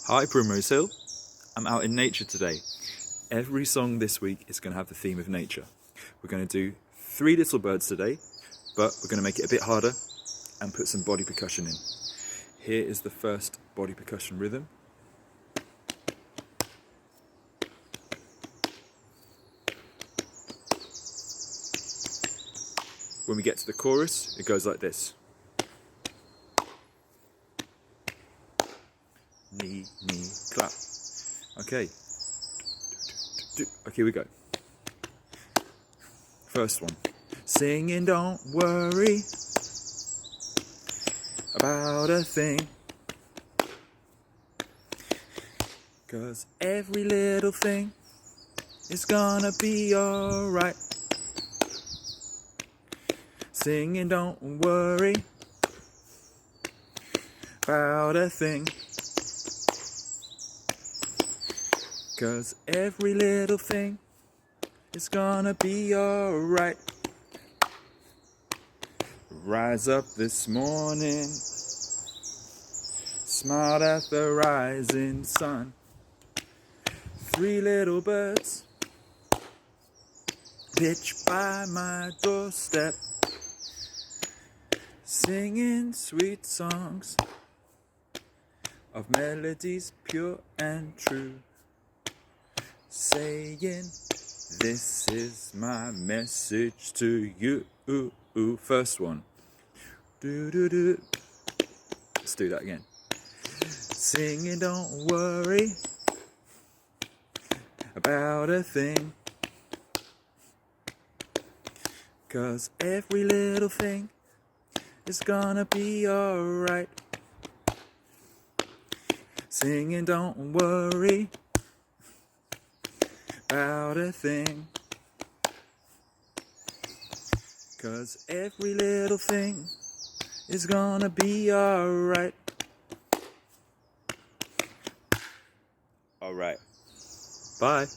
Hi Primrose Hill, I'm out in nature today. Every song this week is going to have the theme of nature. We're going to do 3 little birds today, but we're going to make it a bit harder and put some body percussion in. Here is the first body percussion rhythm. When we get to the chorus, it goes like this. Knee, knee, clap. Okay. Okay, here we go. First one. Singing, don't worry about a thing, 'cause every little thing is gonna be alright. Singing, don't worry about a thing, 'cause every little thing is gonna be alright. Rise up this morning, smiled at the rising sun. 3 little birds pitched by my doorstep, singing sweet songs of melodies pure and true, saying, this is my message to you. First one. Do. Let's do that again. Singing, don't worry about a thing, 'cause every little thing is gonna be alright. Singing, don't worry about a thing, 'cause every little thing is gonna be alright. Alright. Bye.